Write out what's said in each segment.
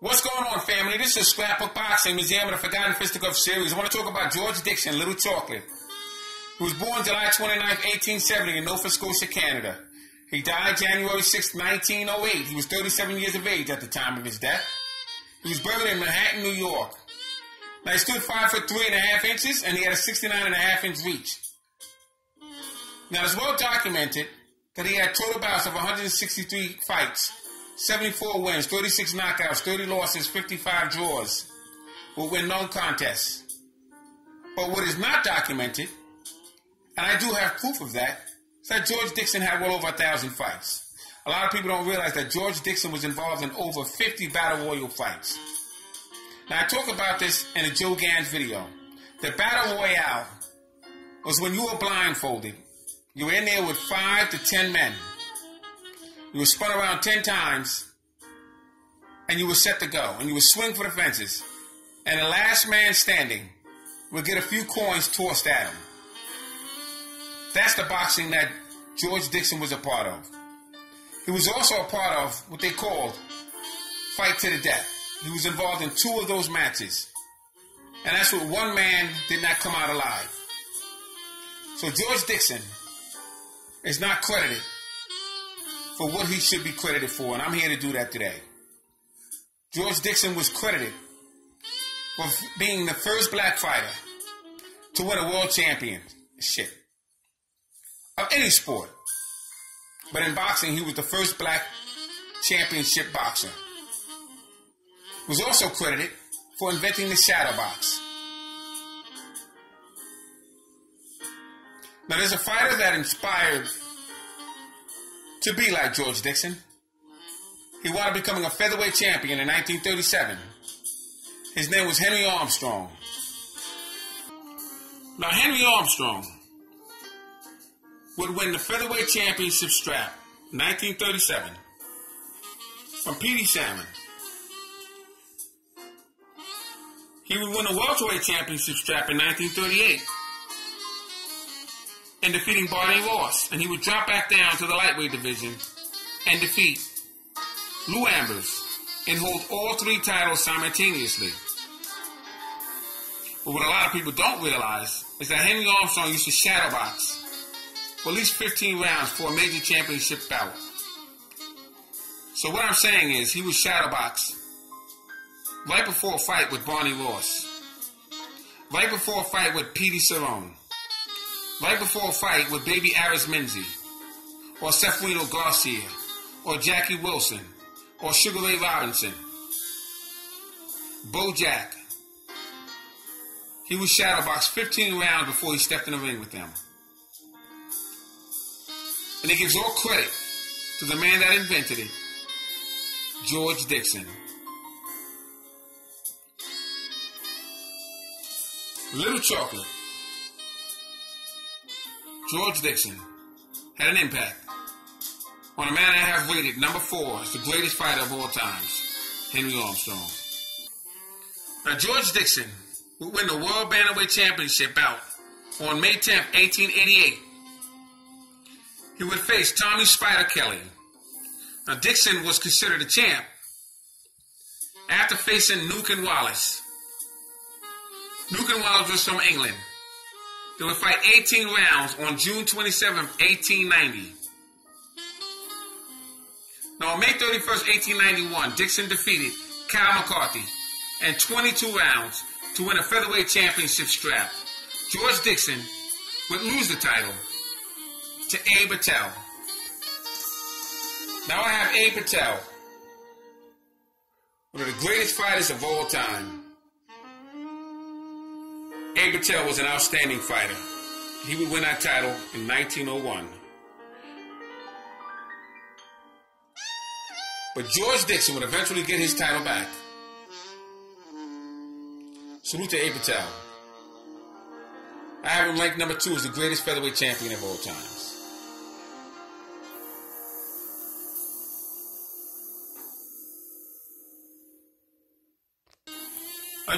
What's going on, family? This is Scrapbook Boxing, Museum of the Forgotten Fisticuffs series. I want to talk about George Dixon, Little Chocolate, who was born July 29, 1870 in Nova Scotia, Canada. He died January 6, 1908. He was 37 years of age at the time of his death. He was buried in Manhattan, New York. Now, he stood 5'3.5" and he had a 69.5" reach. Now, it's well documented that he had total bouts of 163 fights, 74 wins, 36 knockouts, 30 losses, 55 draws, will win no contests. But what is not documented, and I do have proof of that, is that George Dixon had well over 1,000 fights. A lot of people don't realize that George Dixon was involved in over 50 battle royal fights. Now, I talk about this in a Joe Gans video. The battle royale was when you were blindfolded. You were in there with 5 to 10 men. You were spun around 10 times, and you were set to go. And you would swing for the fences. And the last man standing would get a few coins tossed at him. That's the boxing that George Dixon was a part of. He was also a part of what they called fight to the death. He was involved in 2 of those matches. And that's what one man did not come out alive. So George Dixon is not credited for what he should be credited for, and I'm here to do that today. George Dixon was credited for being the first black fighter to win a world championship of any sport. But in boxing, he was the first black championship boxer. He was also credited for inventing the shadow box. Now, there's a fighter that inspired to be like George Dixon. He wound up becoming a featherweight champion in 1937. His name was Henry Armstrong. Now, Henry Armstrong would win the featherweight championship strap in 1937 from Petey Salmon. He would win the welterweight championship strap in 1938 and defeating Barney Ross, and he would drop back down to the lightweight division and defeat Lou Ambers and hold all 3 titles simultaneously. But what a lot of people don't realize is that Henry Armstrong used to shadow box for at least 15 rounds for a major championship bout. So what I'm saying is he was shadow box right before a fight with Barney Ross, right before a fight with Petey Cerrone, right before a fight with Baby Arizmendi, or Sefrino Garcia, or Jackie Wilson, or Sugar Ray Robinson, Bo Jack. He was shadowboxed 15 rounds before he stepped in the ring with them. And it gives all credit to the man that invented it, George Dixon. Little Chocolate, George Dixon, had an impact on a man I have rated number 4 as the greatest fighter of all times, Henry Armstrong. Now, George Dixon would win the World Bantamweight Championship bout on May 10, 1888. He would face Tommy Spider Kelly. Now, Dixon was considered a champ after facing Nuke and Wallace. Nuke and Wallace was from England. They would fight 18 rounds on June 27, 1890. Now, on May 31st, 1891, Dixon defeated Cal McCarthy in 22 rounds to win a featherweight championship strap. George Dixon would lose the title to Abe Patel. Now I have Abe Patel, one of the greatest fighters of all time. Abe Patel was an outstanding fighter. He would win that title in 1901. But George Dixon would eventually get his title back. Salute to Abe Patel. I have him ranked number 2 as the greatest featherweight champion of all times.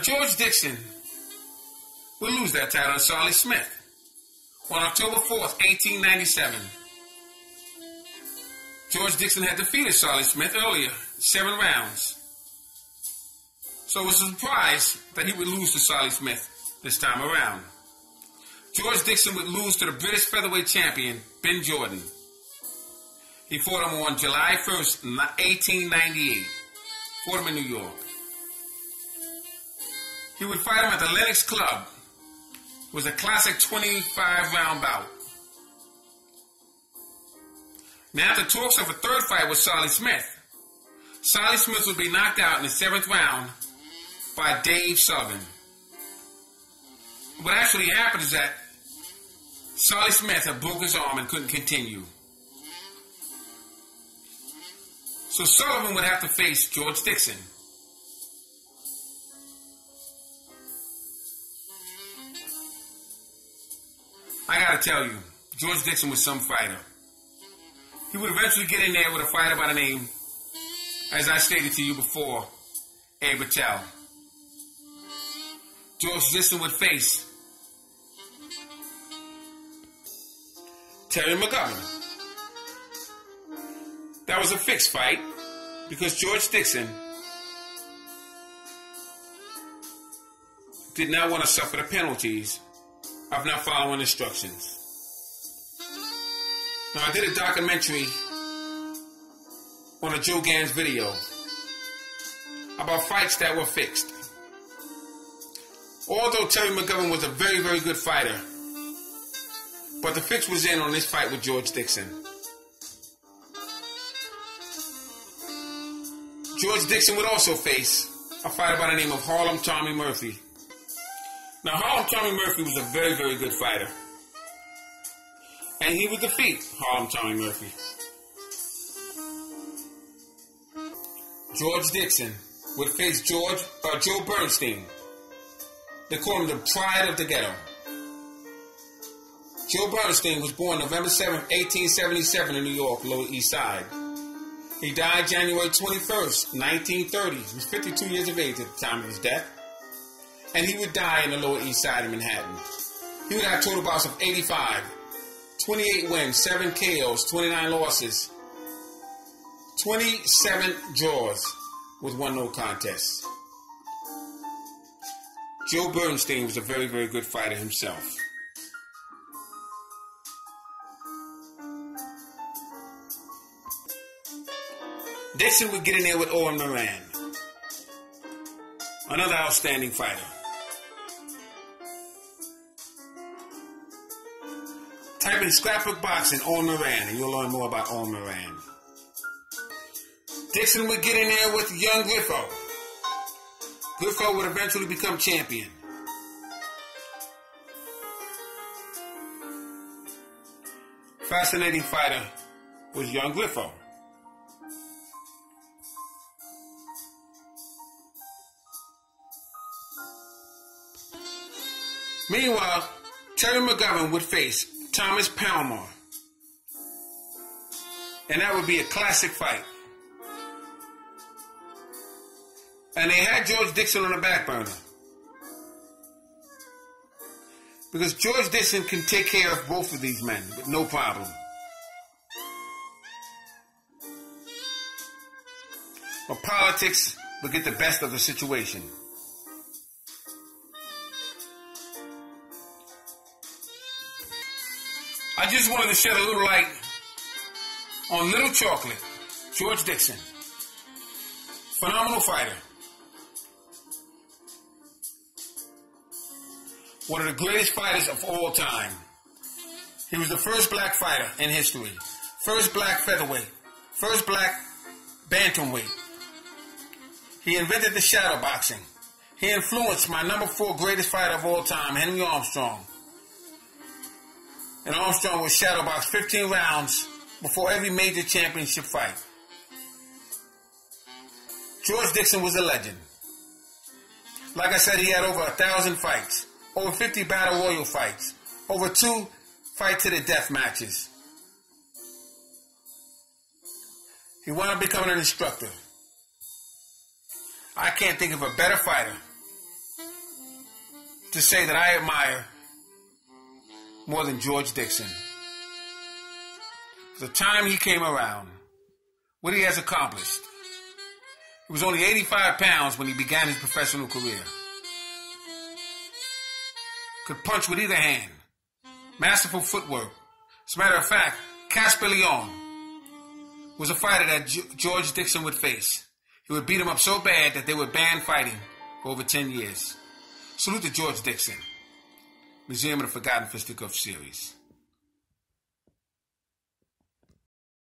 George Dixon would lose that title to Charlie Smith on October 4th, 1897. George Dixon had defeated Charlie Smith earlier, 7 rounds. So it was a surprise that he would lose to Solly Smith this time around. George Dixon would lose to the British featherweight champion, Ben Jordan. He fought him on July 1st, 1898. Fought him in New York. He would fight him at the Lenox Club. It was a classic 25-round bout. Now, after talks of a third fight with Solly Smith would be knocked out in the 7th round by Dave Sullivan. What actually happened is that Solly Smith had broke his arm and couldn't continue. So Sullivan would have to face George Dixon. I gotta tell you, George Dixon was some fighter. He would eventually get in there with a fighter by the name, as I stated to you before, Abe Patel. George Dixon would face Terry McGovern. That was a fixed fight because George Dixon did not want to suffer the penalties of not following instructions. Now, I did a documentary on a Joe Gans video about fights that were fixed. Although Terry McGovern was a very, very good fighter, but the fix was in on this fight with George Dixon. George Dixon would also face a fighter by the name of Harlem Tommy Murphy. Now, Harlem Tommy Murphy was a very, very good fighter. And he would defeat Harlem Tommy Murphy. George Dixon would face Joe Bernstein. They call him the Pride of the Ghetto. Joe Bernstein was born November 7, 1877 in New York, Lower East Side. He died January 21st, 1930. He was 52 years of age at the time of his death. And he would die in the Lower East Side of Manhattan. He would have total bouts of 85, 28 wins, 7 KOs, 29 losses, 27 draws with 1 no contest. Joe Bernstein was a very, very good fighter himself. Dixon would get in there with Owen Moran, another outstanding fighter. Type in Scrapbook Boxing, Owen Moran, and you'll learn more about Owen Moran. Dixon would get in there with young Griffo. Griffo would eventually become champion. Fascinating fighter was young Griffo. Meanwhile, Terry McGovern would face Thomas Palmer. And that would be a classic fight. And they had George Dixon on the back burner. Because George Dixon can take care of both of these men with no problem. But politics will get the best of the situation. I just wanted to shed a little light on Little Chocolate, George Dixon. Phenomenal fighter. One of the greatest fighters of all time. He was the first black fighter in history. First black featherweight. First black bantamweight. He invented the shadow boxing. He influenced my number 4 greatest fighter of all time, Henry Armstrong. And Armstrong was shadowboxed 15 rounds before every major championship fight. George Dixon was a legend. Like I said, he had over 1,000 fights, over 50 battle royal fights, over 2 fight to the death matches. He wound up becoming an instructor. I can't think of a better fighter to say that I admire more than George Dixon. The time he came around, what he has accomplished, He was only 85 pounds when he began his professional career. Could punch with either hand. Masterful footwork. As a matter of fact, Casper Leon was a fighter that George Dixon would face. He would beat him up so bad that they would ban fighting for over 10 years. Salute to George Dixon. Museum of the Forgotten Fisticuffs series.